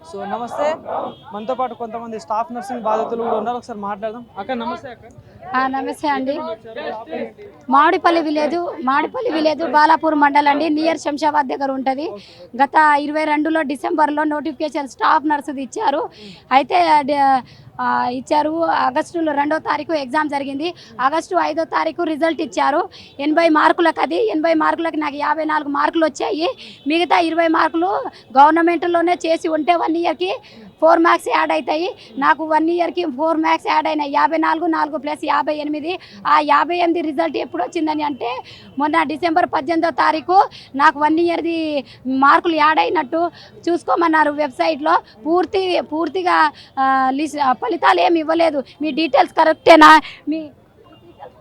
So నమస్తే, మనతో పాటు కొంతమంది స్టాఫ్ నర్సింగ్ బాధితులు కూడా ఉన్నారు. ఒకసారి మాట్లాడదాం. అక్క నమస్తే. అక్క నమస్తే అండి. మామిడిపల్లి విలేజ్ బాలాపూర్ మండల్ అండి, నియర్ శంషాబాద్ దగ్గర ఉంటుంది. గత 22 డిసెంబర్లో నోటిఫికేషన్ స్టాఫ్ నర్సుది ఇచ్చారు. అయితే ఇచ్చారు. ఆగస్టులో 2వ తారీఖు ఎగ్జామ్ జరిగింది. ఆగస్టు 5వ తారీఖు రిజల్ట్ ఇచ్చారు. 80 మార్కులకు అది 80 మార్కులకి నాకు 54 మార్కులు వచ్చాయి. మిగతా 20 మార్కులు గవర్నమెంట్లోనే చేసి ఉంటే 1 ఇయర్కి 4 మార్క్స్ యాడ్ అవుతాయి. నాకు 1 ఇయర్కి 4 మార్క్స్ యాడ్ అయినాయి. 54 4 + 58. ఆ 58 రిజల్ట్ ఎప్పుడు వచ్చిందని అంటే మొన్న డిసెంబర్ 18వ తారీఖు నాకు 1 ఇయర్ది మార్కులు యాడ్ అయినట్టు చూసుకోమన్నారు వెబ్సైట్లో. పూర్తిగా ఫలితాలు ఏమి ఇవ్వలేదు. మీ డీటెయిల్స్ కరెక్టేనా, మీ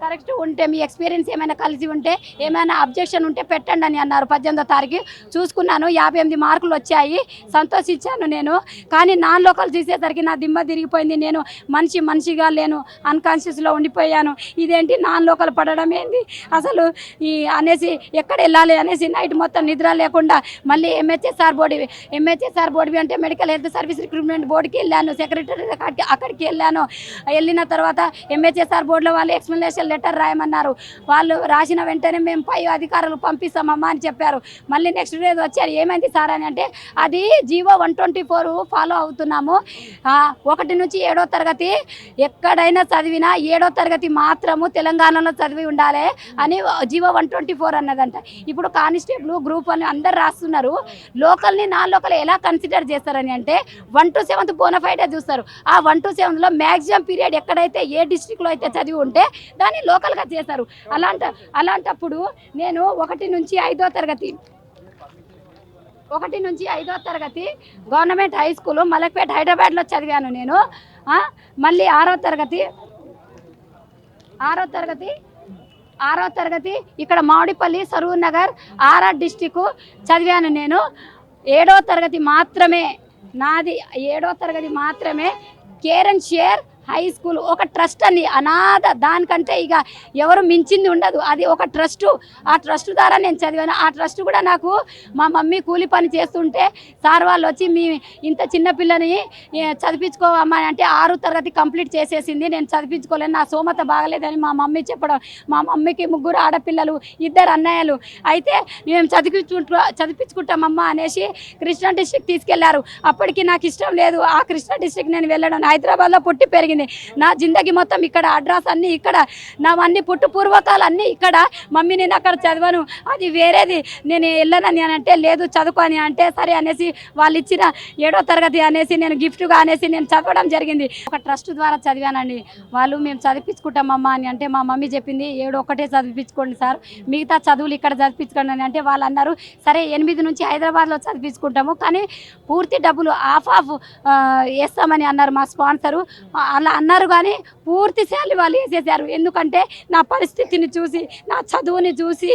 కరెక్ట్ ఉంటే, మీ ఎక్స్పీరియన్స్ ఏమైనా కలిసి ఉంటే, ఏమైనా అబ్జెక్షన్ ఉంటే పెట్టండి అని అన్నారు. 18వ తారీఖు చూసుకున్నాను. 58 మార్కులు వచ్చాయి. సంతోషించాను నేను. కానీ నాన్ లోకల్ చూసేసరికి నా దిమ్మ తిరిగిపోయింది. నేను మనిషిగా లేను, అన్కాన్షియస్లో ఉండిపోయాను. ఇదేంటి నాన్ లోకల్ పడడం ఏంది అసలు అనేసి ఎక్కడ వెళ్ళాలి అనేసి నైట్ మొత్తం నిద్ర లేకుండా మళ్ళీ ఎంహెచ్ఎస్ఆర్ బోర్డు అంటే మెడికల్ హెల్త్ సర్వీస్ రిక్రూట్మెంట్ బోర్డుకి వెళ్ళాను. సెక్రటరీ అక్కడికి వెళ్ళాను. వెళ్ళిన తర్వాత ఎంహెచ్ఎస్ఆర్ బోర్డులో వాళ్ళు ఎక్స్ప్లెనేషన్ లెటర్ రాయమన్నారు. వాళ్ళు రాసిన వెంటనే మేము పై అధికారులు పంపిస్తామమ్మా అని చెప్పారు. మళ్ళీ నెక్స్ట్ డే వచ్చారు. ఏమైంది సార్ అని అంటే అది జీవో 124 ఫాలో అవుతున్నాము. 1 నుంచి 7వ తరగతి ఎక్కడైనా చదివినా 7వ తరగతి మాత్రము తెలంగాణలో చదివి ఉండాలి అని జీవో 124 అన్నదంట. ఇప్పుడు కానిస్టేబుల్ గ్రూప్ అని అందరు రాస్తున్నారు. లోకల్ని నాన్ లోకల్ ఎలా కన్సిడర్ చేస్తారని అంటే 1 to 7th బోనఫైడే చూస్తారు. ఆ 1 to 7లో మ్యాక్సిమం పీరియడ్ ఎక్కడైతే ఏ డిస్ట్రిక్ట్లో అయితే చదివి ఉంటే దాన్ని లోకల్గా చేశారు. అలాంటప్పుడు నేను 1 నుంచి 5వ తరగతి గవర్నమెంట్ హై స్కూల్ మలక్పేట హైదరాబాద్లో చదివాను నేను. మళ్ళీ 6వ తరగతి ఇక్కడ మామిడిపల్లి సరూర్ నగర్ ఆర్ఆర్ డిస్టిక్ చదివాను నేను. 7వ తరగతి మాత్రమే నాది. 7వ తరగతి మాత్రమే కేరన్ షేర్ హై స్కూల్, ఒక ట్రస్ట్ అని అనాథ, దానికంటే ఇక ఎవరు మించింది ఉండదు. అది ఒక ట్రస్టు. ఆ ట్రస్ట్ ద్వారా నేను చదివాను. ఆ ట్రస్ట్ కూడా నాకు మా మమ్మీ కూలి పని చేస్తుంటే సార్ వాళ్ళు వచ్చి మీ ఇంత చిన్న పిల్లని చదివించుకోవమ్మా అంటే 6వ తరగతి కంప్లీట్ చేసేసింది. నేను చదివించుకోలేను, నా సోమత బాగలేదని మా మమ్మీ చెప్పడం. మా మమ్మీకి 3 ఆడపిల్లలు, 2 అన్నయ్యలు. అయితే మేము చదివించుకుంటామమ్మా అనేసి కృష్ణా డిస్ట్రిక్ట్ తీసుకెళ్లారు. అప్పటికి నాకు ఇష్టం లేదు ఆ కృష్ణా డిస్ట్రిక్ట్ నేను వెళ్ళడం. హైదరాబాద్లో పుట్టి పెరిగింది. నా జిందగీ మొత్తం ఇక్కడ, అడ్రస్ అన్నీ ఇక్కడ, నావన్నీ పుట్టు పూర్వకాలు అన్నీ ఇక్కడ. మమ్మీ నేను అక్కడ చదివాను, అది వేరేది, నేను వెళ్ళనని అని అంటే లేదు చదువుకో అని అంటే సరే అనేసి వాళ్ళు ఇచ్చిన 7వ తరగతి అనేసి నేను గిఫ్ట్గా అనేసి నేను చదవడం జరిగింది. ఒక ట్రస్ట్ ద్వారా చదివానండి. వాళ్ళు మేము చదివించుకుంటామమ్మా అని అంటే మా మమ్మీ చెప్పింది 7 ఒక్కటే చదివించుకోండి సార్, మిగతా చదువులు ఇక్కడ చదివించుకోండి అని అంటే వాళ్ళు అన్నారు సరే 8 నుంచి హైదరాబాద్లో చదివించుకుంటాము, కానీ పూర్తి డబ్బులు హాఫ్ వేస్తామని అన్నారు మా స్పాన్సరు. అలా అన్నారు కానీ పూర్తి శాలరీ వాళ్ళు వేసేసారు. ఎందుకంటే నా పరిస్థితిని చూసి, నా చదువుని చూసి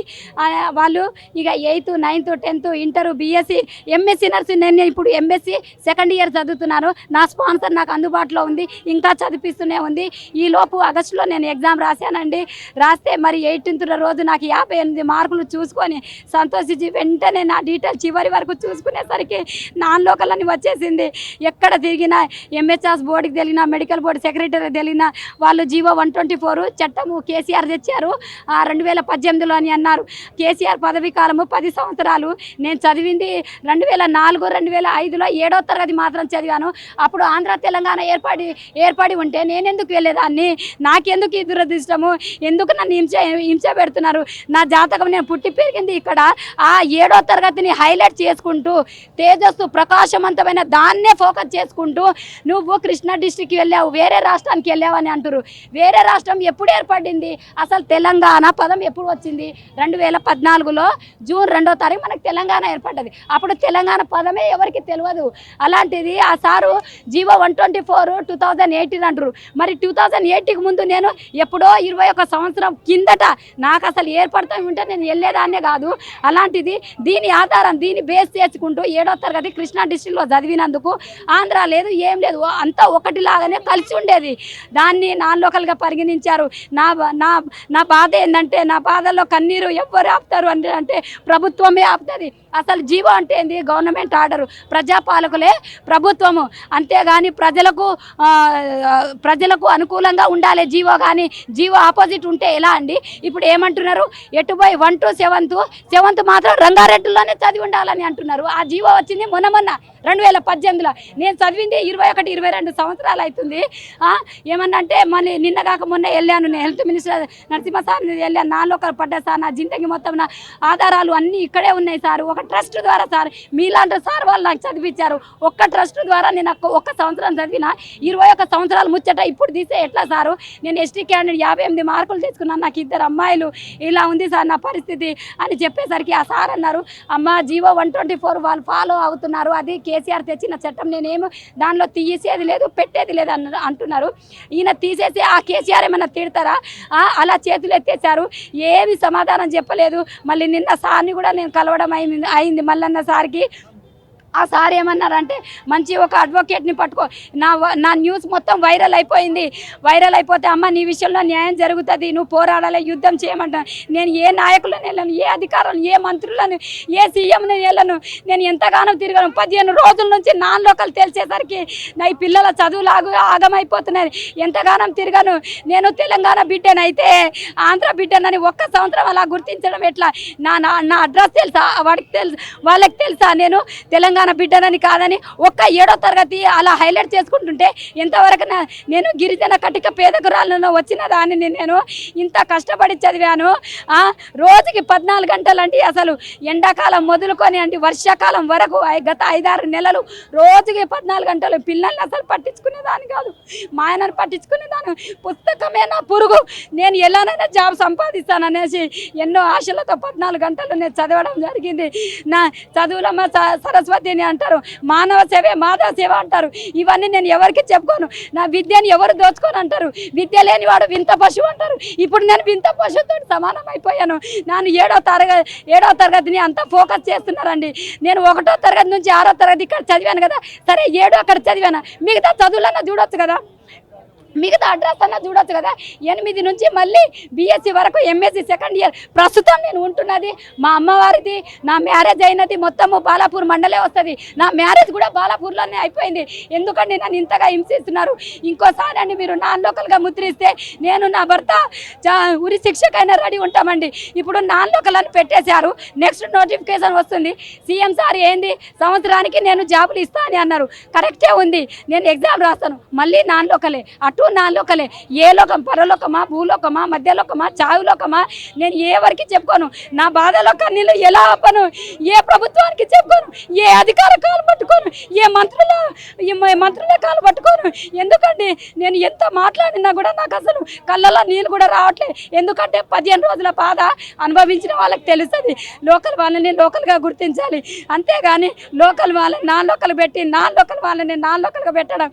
వాళ్ళు ఇక 8th 9th 10th inter BSc MSc nursing, నేను ఇప్పుడు ఎంఎస్సీ 2nd ఇయర్ చదువుతున్నాను. నా స్పాన్సర్ నాకు అందుబాటులో ఉంది, ఇంకా చదివిస్తూనే ఉంది. ఈలోపు ఆగస్టులో నేను ఎగ్జామ్ రాశానండి. రాస్తే మరి 18th రోజు నాకు 58 మార్కులు చూసుకొని సంతోషించి వెంటనే నా డీటెయిల్స్ చివరి వరకు చూసుకునేసరికి నాన్ లోకల్ అని వచ్చేసింది. ఎక్కడ తిరిగినా ఎంహెచ్ఎస్ బోర్డుకి తెలిగిన, మెడికల్ బోర్డు సెక్రటరీ తెలిగిన వాళ్ళు జీవో 124 చట్టము కేసీఆర్ తెచ్చారు 2018లో అని అన్నారు. కేసీఆర్ పదవీ కాలము 10 సంవత్సరాలు. నేను చదివింది 2004 2005లో 7వ తరగతి మాత్రం చదివాను. అప్పుడు ఆంధ్ర తెలంగాణ ఏర్పడి ఉంటే నేనెందుకు వెళ్ళేదాన్ని? నాకెందుకు ఈ దురదృష్టము? ఎందుకు నన్ను హింస పెడుతున్నారు? నా జాతకం, నేను పుట్టి పెరిగింది ఇక్కడ. ఆ 7వ తరగతిని హైలైట్ చేసుకుంటూ తేజస్సు ప్రకాశవంతమైన దాన్నే ఫోకస్ చేసుకుంటూ నువ్వు కృష్ణా డిస్ట్రిక్ట్కి వెళ్ళావు, వేరే రాష్ట్రానికి వెళ్ళావని అంటారు. వేరే రాష్ట్రం ఎప్పుడు ఏర్పడింది? అసలు తెలంగాణ పదం ఎప్పుడు వచ్చింది? 2014లో జూన్ 2వ తారీఖు మనకు తెలంగాణ ఏర్పడ్డది. అప్పుడు తెలంగాణ పదమే ఎవరికి తెలియదు. అలాంటిది ఆ సారు జీవో 124 2018 అంటారు. మరి 2008కి ముందు నేను ఎప్పుడో 21 సంవత్సరం కిందట నాకు అసలు ఏర్పడతా ఉంటే నేను వెళ్ళేదాన్నే కాదు. అలాంటిది దీని ఆధారం, దీన్ని బేస్ చేసుకుంటూ 7వ తరగతి కృష్ణా డిస్ట్రిక్ట్లో చదివినందుకు ఆంధ్ర లేదు, ఏం లేదు, అంతా ఒకటిలాగానే కలిసి ఉండేది. దాన్ని నాన్ లోకల్గా పరిగణించారు. నా బాధ ఏంటంటే, నా బాధలో కన్నీరు ఎవ్వరు ఆపుతారు అంటే ప్రభుత్వమే ఆపుతుంది. అసలు జీవో అంటే ఏంది? గవర్నమెంట్ ఆర్డరు, ప్రజాపాలకులే ప్రభుత్వము, అంతేగాని ప్రజలకు అనుకూలంగా ఉండాలి జీవో. కానీ జీవో ఆపోజిట్ ఉంటే ఎలా అండి? ఇప్పుడు ఏమంటున్నారు, ఎటు బై 1 to 7th మాత్రం రంగారెడ్డిలోనే చదివి ఉండాలని అంటున్నారు. ఆ జీవో వచ్చింది మొన్న 2018లో. నేను చదివింది 21-22 సంవత్సరాలు అవుతుంది. ఏమన్నంటే నిన్నగాక మొన్న వెళ్ళాను, నేను హెల్త్ మినిస్టర్ నరసింహ సార్ వెళ్ళాను. నాలో పడ్డా సార్, నా జిందగీ మొత్తం నా ఆధారాలు అన్నీ ఇక్కడే ఉన్నాయి సార్. ఒక ట్రస్ట్ ద్వారా సార్, మీలాంటి సార్ వాళ్ళు నాకు చదివించారు. ఒక్క ట్రస్ట్ ద్వారా నేను ఒక్క సంవత్సరం చదివిన 21 సంవత్సరాలు ముచ్చట ఇప్పుడు తీసే ఎట్లా సారు? నేను ఎస్టీ క్యాండిడేట్ 58 మార్కులు తెచ్చుకున్నాను, నాకు 2 అమ్మాయిలు, ఇలా ఉంది సార్ నా పరిస్థితి అని చెప్పేసరికి ఆ సార్ అన్నారు, అమ్మ జీవో 124 వాళ్ళు ఫాలో అవుతున్నారు, అది కేసీఆర్ తెచ్చిన చట్టం, నేనేమో దానిలో తీసేది లేదు పెట్టేది లేదు అంటున్నారు. ఈయన తీసేసి ఆ కేసీఆర్ ఏమైనా తిడతారా? అలా చేతులు ఎత్తేసారు, ఏమి సమాధానం చెప్పలేదు. మళ్ళీ నిన్న సార్ని కూడా నేను కలవడం అయింది మల్లన్న సార్కి. ఆ సార్ ఏమన్నారంటే, మంచి ఒక అడ్వకేట్ని పట్టుకో, నా న్యూస్ మొత్తం వైరల్ అయిపోయింది. వైరల్ అయిపోతే అమ్మ నీ విషయంలో న్యాయం జరుగుతుంది, నువ్వు పోరాడాలి, యుద్ధం చేయమంటా. నేను ఏ నాయకులను వెళ్ళను, ఏ అధికారులను, ఏ మంత్రులను, ఏ సీఎంని వెళ్ళను. నేను ఎంతగానో తిరగను. 15 రోజుల నుంచి నాన్ లోకల్ తెలిసేసరికి నా ఈ పిల్లల చదువులాగా ఆగమైపోతున్నది. ఎంతగానో తిరగను. నేను తెలంగాణ బిడ్డనైతే ఆంధ్ర బిడ్డనని ఒక్క సంవత్సరం అలా గుర్తించడం ఎట్లా? నా అడ్రస్ తెలుసా? వాడికి తెలుసు, వాళ్ళకి తెలుసా నేను తెలంగాణ బిడ్డనని కాదని? ఒక్క 7వ తరగతి అలా హైలైట్ చేసుకుంటుంటే ఎంతవరకు నేను గిరిజన కటిక పేదకురాలను వచ్చిన దానిని నేను ఇంత కష్టపడి చదివాను. రోజుకి 14 గంటలు అండి. అసలు ఎండాకాలం మొదలుకొని అండి వర్షాకాలం వరకు గత 5-6 నెలలు రోజుకి 14 గంటలు. పిల్లల్ని అసలు పట్టించుకునేదాన్ని కాదు, మా ఆయనను పట్టించుకునేదాన్ని. పుస్తకమే నా పురుగు, నేను ఎలానైనా జాబ్ సంపాదిస్తాననేసి ఎన్నో ఆశలతో 14 గంటలు నేను చదవడం జరిగింది. నా చదువులమ్మ సరస్వతి అని అంటారు, మానవ సేవే మాధవ సేవ అంటారు. ఇవన్నీ నేను ఎవరికి చెప్పుకోను. నా విద్యని ఎవరు దోచుకొని అంటారు, విద్య లేనివాడు వింత పశువు అంటారు. ఇప్పుడు నేను వింత పశువుతో సమానం అయిపోయాను. నన్ను 7వ తరగతిని అంతా ఫోకస్ చేస్తున్నారండి. నేను 1వ తరగతి నుంచి 6వ తరగతి ఇక్కడ చదివాను కదా, సరే 7 అక్కడ చదివాను, మిగతా చదువులన్నా చూడొచ్చు కదా, మిగతా అడ్రస్ అన్న చూడొచ్చు కదా. 8 నుంచి మళ్ళీ బీఎస్సీ వరకు ఎంఎస్సీ 2nd ఇయర్ ప్రస్తుతం నేను ఉంటున్నది. మా అమ్మవారిది నా మ్యారేజ్ అయినది మొత్తము బాలాపూర్ మండలే వస్తుంది. నా మ్యారేజ్ కూడా బాలాపూర్లోనే అయిపోయింది. ఎందుకంటే నన్ను ఇంతగా హింసిస్తున్నారు? ఇంకోసారి అండి మీరు నాన్ లోకల్గా ముద్రిస్తే నేను నా భర్త ఉరి శిక్షకైనా రెడీ ఉంటామండి. ఇప్పుడు నాన్ లోకల్ అని పెట్టేశారు, నెక్స్ట్ నోటిఫికేషన్ వస్తుంది. సీఎం సార్ ఏంది సంవత్సరానికి నేను జాబులు ఇస్తా అని అన్నారు, కరెక్టే ఉంది. నేను ఎగ్జామ్ రాస్తాను, మళ్ళీ నాన్ లోకలే, అటు నా లోకలే. ఏ లోకం, పరలోకమా, భూలోకమా, మధ్యలోకమా, చావులోకమా, నేను ఏ వరకు చెప్పుకోను. నా బాధలో కన్నీళ్ళు ఎలా ఆపను? ఏ ప్రభుత్వానికి చెప్పుకోను, ఏ అధికార కాలు పట్టుకోను, ఏ మంత్రుల కాలు పట్టుకోను. ఎందుకండి నేను ఎంత మాట్లాడినా కూడా నాకు అసలు కళ్ళలో నీళ్ళు కూడా రావట్లేదు. ఎందుకంటే 15 రోజుల బాధ అనుభవించిన వాళ్ళకి తెలుస్తుంది. లోకల్ వాళ్ళని లోకల్గా గుర్తించాలి, అంతేగాని లోకల్ వాళ్ళని నాన్ లోకల్ పెట్టి నాన్ లోకల్ వాళ్ళని నాన్ లోకల్గా పెట్టడం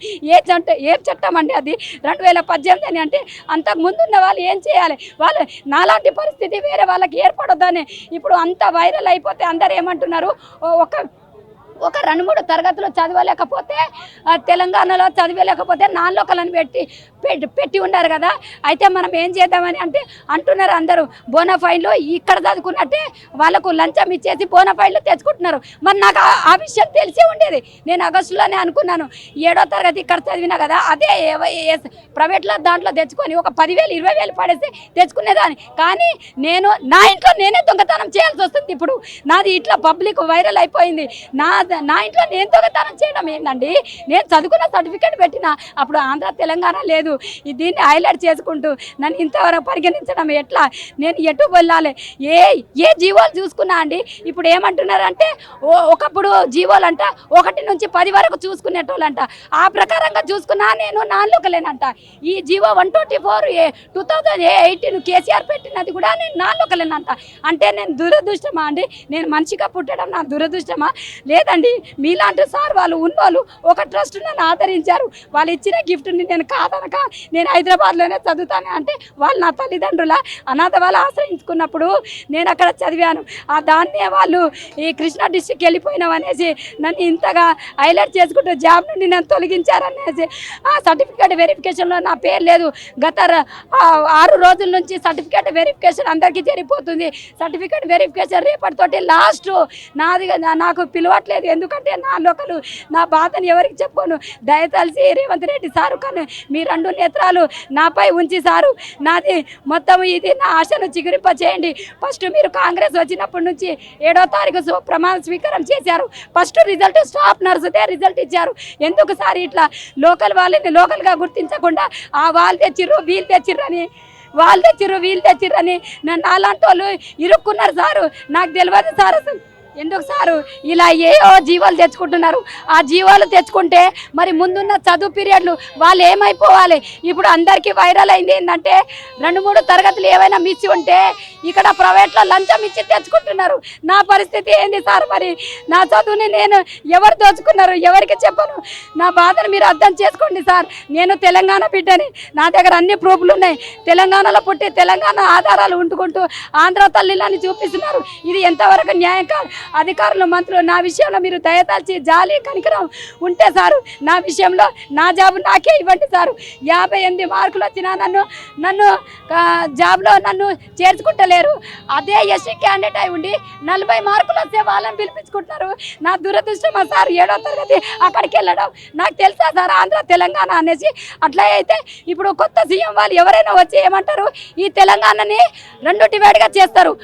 ఏం చట్టం అండి అది? 2018 అని అంటే అంతకు ముందున్న వాళ్ళు ఏం చేయాలి? వాళ్ళు నాలాంటి పరిస్థితి వేరే వాళ్ళకి ఏర్పడొద్దని ఇప్పుడు అంత వైరల్ అయిపోతే అందరు ఏమంటున్నారు, ఒక 2-3 తరగతులు చదవలేకపోతే, తెలంగాణలో చదివలేకపోతే నాన్ లోకల్ అని పెట్టి ఉన్నారు కదా. అయితే మనం ఏం చేద్దామని అంటున్నారు అందరూ, బోనాఫైడ్లు ఇక్కడ చదువుకున్నట్టే వాళ్ళకు లంచం ఇచ్చేసి బోనాఫైడ్లు తెచ్చుకుంటున్నారు. మరి నాకు ఆ విషయం తెలిసి ఉండేది. నేను ఆగస్టులోనే అనుకున్నాను, 7వ తరగతి ఇక్కడ చదివినా కదా, అదే ప్రైవేట్లో దాంట్లో తెచ్చుకొని ఒక 10,000 20,000 పడేసి తెచ్చుకునేదాన్ని. కానీ నా ఇంట్లో నేనే దొంగతనం చేయాల్సి వస్తుంది. ఇప్పుడు నాది ఇట్లా పబ్లిక్ వైరల్ అయిపోయింది. నా ఇంట్లో నేను దొంగతనం చేయడం ఏంటండి? నేను చదువుకున్న సర్టిఫికేట్ పెట్టిన అప్పుడు ఆంధ్ర తెలంగాణ లేదు. దీన్ని హైలైట్ చేసుకుంటూ నన్ను ఇంతవరకు పరిగణించడం ఎట్లా? నేను ఎటు వెళ్ళాలి? ఏ జీవోలు చూసుకున్నా అండి. ఇప్పుడు ఏమంటున్నారంటే, ఒకప్పుడు జీవోలంట 1 నుంచి 10 వరకు చూసుకునేటోళ్ళంట. ఆ ప్రకారంగా చూసుకున్నా నేను నాన్ లోకలేనంట. ఈ జీవో 124 2018 కేసీఆర్ పెట్టినది కూడా నేను నాన్ లోకలేనంట. అంటే నేను దురదృష్టమా అండి? నేను మనిషిగా పుట్టడం నా దురదృష్టమా? లేదండి. చూడండి మీలాంటి సార్ వాళ్ళు ఉన్నోళ్ళు ఒక ట్రస్ట్ నన్ను ఆదరించారు. వాళ్ళు ఇచ్చిన గిఫ్ట్ని నేను కాదనక నేను హైదరాబాద్లోనే చదువుతాను అంటే వాళ్ళు నా తల్లిదండ్రుల అనాథ వాళ్ళు ఆశ్రయించుకున్నప్పుడు నేను అక్కడ చదివాను. దాన్నే వాళ్ళు ఈ కృష్ణా డిస్ట్రిక్ట్ వెళ్ళిపోయినాం అనేసి నన్ను ఇంతగా హైలైట్ చేసుకుంటూ జాబ్ నుండి నన్ను తొలగించారనేసి ఆ సర్టిఫికేట్ వెరిఫికేషన్లో నా పేరు లేదు. గత 6 రోజుల నుంచి సర్టిఫికేట్ వెరిఫికేషన్ అందరికీ జరిగిపోతుంది. సర్టిఫికేట్ వెరిఫికేషన్ రేపటితోటి లాస్ట్. నాకు పిలవట్లేదు ఎందుకంటే నా లోకలు నా బాధను ఎవరికి చెప్పను. దయతలిసి రేవంత్ రెడ్డి సారు కానీ మీ 2 నేత్రాలు నాపై ఉంచి సారు నాది మొత్తం ఇది నా ఆశను చిగురింప చేయండి. ఫస్ట్ మీరు కాంగ్రెస్ వచ్చినప్పటి నుంచి 7వ తారీఖు ప్రమాణ స్వీకారం చేశారు. ఫస్ట్ రిజల్ట్ స్టాఫ్ నర్సుదే రిజల్ట్ ఇచ్చారు. ఎందుకు సార్ ఇట్లా లోకల్ వాళ్ళని లోకల్గా గుర్తించకుండా వాళ్ళు తెచ్చిర్రు వీళ్ళు తెచ్చిర్రని వీళ్ళు తెచ్చిర్రని నన్ను అలాంటి వాళ్ళు ఇరుక్కున్నారు సారు. నాకు తెలియదు సార్ అసలు ఎందుకు సారు ఇలా ఏవో జీవాలు తెచ్చుకుంటున్నారు. ఆ జీవాలు తెచ్చుకుంటే మరి ముందున్న చదువు పీరియడ్లు వాళ్ళు ఏమైపోవాలి. ఇప్పుడు అందరికీ వైరల్ అయింది ఏంటంటే 2-3 తరగతులు ఏవైనా మిస్ ఉంటే ఇక్కడ ప్రైవేట్లో లంచం ఇచ్చి తెచ్చుకుంటున్నారు. నా పరిస్థితి ఏంది సార్? మరి నా చదువుని నేను ఎవరు దోచుకున్నారు ఎవరికి చెప్పను. నా బాధను మీరు అర్థం చేసుకోండి సార్. నేను తెలంగాణ బిడ్డని, నా దగ్గర అన్ని ప్రూఫ్లు ఉన్నాయి. తెలంగాణలో పుట్టి తెలంగాణ ఆధారాలు ఉంటుకుంటూ ఆంధ్ర తల్లిలని చూపిస్తున్నారు. ఇది ఎంతవరకు న్యాయం కాదు. అధికారులు మంత్రులు నా విషయంలో మీరు దయదాల్చి జాలి కనికరం ఉంటే సారు నా విషయంలో నా జాబు నాకే ఇవ్వండి సారు. 58 మార్కులు వచ్చినా నన్ను జాబ్లో నన్ను చేర్చుకుంటలేరు. అదే ఎస్సీ క్యాండిడేట్ అయి ఉండి 40 మార్కులు వస్తే వాళ్ళని పిలిపించుకుంటున్నారు. నా దురదృష్టం సార్ 7వ తరగతి అక్కడికి వెళ్ళడం. నాకు తెలుసా సార్ ఆంధ్ర తెలంగాణ అనేసి. అట్లా అయితే ఇప్పుడు కొత్త సీఎం వాళ్ళు ఎవరైనా వచ్చి ఏమంటారు ఈ తెలంగాణని 2 డివైడ్గా చేస్తారు.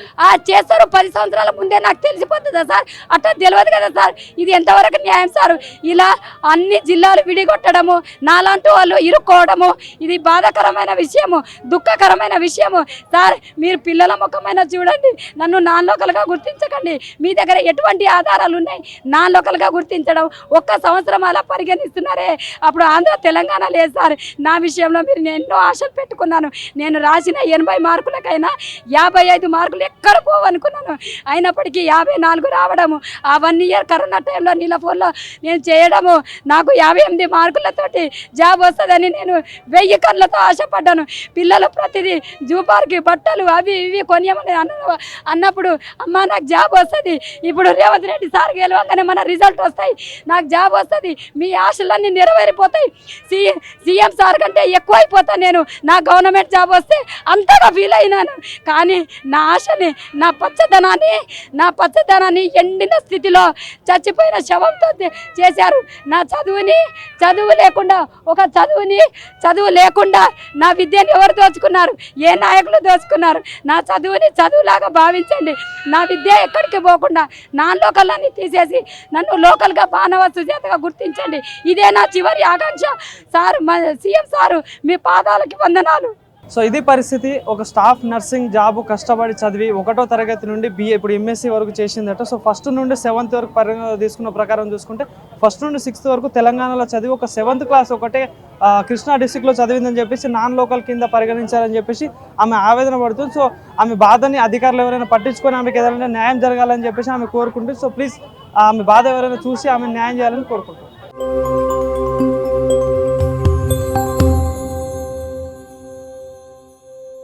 చేస్తారు 10 సంవత్సరాల ముందే నాకు తెలిసిపోతుంది సార్. అట్లా తెలియదు కదా సార్. ఇది ఎంతవరకు న్యాయం సార్? ఇలా అన్ని జిల్లాలు విడిగొట్టడము, నాలాంటి వాళ్ళు ఇరుక్కోవడము ఇది బాధాకరమైన విషయము, దుఃఖకరమైన విషయము సార్. మీరు పిల్లల ముఖమైన చూడండి, నన్ను నాన్ లోకల్గా గుర్తించకండి. మీ దగ్గర ఎటువంటి ఆధారాలు ఉన్నాయి నాన్ లోకల్గా గుర్తించడం? 1 సంవత్సరం అలా పరిగణిస్తున్నారే. అప్పుడు ఆంధ్ర తెలంగాణ లేదు సార్. నా విషయంలో మీరు ఎన్నో ఆశలు పెట్టుకున్నాను. నేను రాసిన 80 మార్కులకైనా 55 మార్కులు ఎక్కడ పోవనుకున్నాను. అయినప్పటికీ 54 రావడము, ఆ 1 ఇయర్ కరోనా టైంలో నీలపూర్లో నేను చేయడము, నాకు 58 మార్కులతోటి జాబ్ వస్తుందని నేను 1000 కళ్ళతో ఆశపడ్డాను. పిల్లలు ప్రతిదీ జూ పార్క్కి బట్టలు అవి ఇవి కొనియమని అన్నప్పుడు అమ్మ నాకు జాబ్ వస్తుంది. ఇప్పుడు రేవంత్ రెడ్డి సార్ గెలవగానే మన రిజల్ట్ వస్తాయి, నాకు జాబ్ వస్తుంది, మీ ఆశలన్నీ నెరవేరిపోతాయి. సీఎం సార్ కంటే ఎక్కువ అయిపోతాను నేను. నా గవర్నమెంట్ జాబ్ వస్తే అంతగా ఫీల్ అయినాను. కానీ నా ఆశని నా పచ్చదనాన్ని ఎండిన స్థితిలో చచ్చిపోయిన శవంతో చేశారు. నా చదువు లేకుండా నా విద్యను ఎవరు దోచుకున్నారు? ఏ నాయకులు దోచుకున్నారు? నా చదువుని చదువులాగా భావించండి. నా విద్య ఎక్కడికి పోకుండా నాన్ లోకల్ని తీసేసి నన్ను లోకల్గా మానవ సుజాతగా గుర్తించండి. ఇదే నా చివరి ఆకాంక్ష సార్. సీఎం సారు మీ పాదాలకి వందనాలు. సో ఇది పరిస్థితి. ఒక స్టాఫ్ నర్సింగ్ జాబ్ కష్టపడి చదివి 1వ తరగతి నుండి BA ఇప్పుడు MSc వరకు చేసిందట. సో 1st నుండి 7th వరకు పరిగణన తీసుకున్న ప్రకారం చూసుకుంటే 1st నుండి 6th వరకు తెలంగాణలో చదివి ఒక 7th క్లాస్ ఒకటే కృష్ణా డిస్ట్రిక్ట్లో చదివిందని చెప్పేసి నాన్ లోకల్ కింద పరిగణించాలని చెప్పేసి ఆమె ఆవేదన పడుతుంది. సో ఆమె బాధని అధికారులు ఎవరైనా పట్టించుకొని ఆమెకి ఏదైనా న్యాయం జరగాలని చెప్పేసి ఆమె కోరుకుంటుంది. సో ప్లీజ్ ఆమె బాధ ఎవరైనా చూసి ఆమె న్యాయం చేయాలని కోరుకుంటుంది.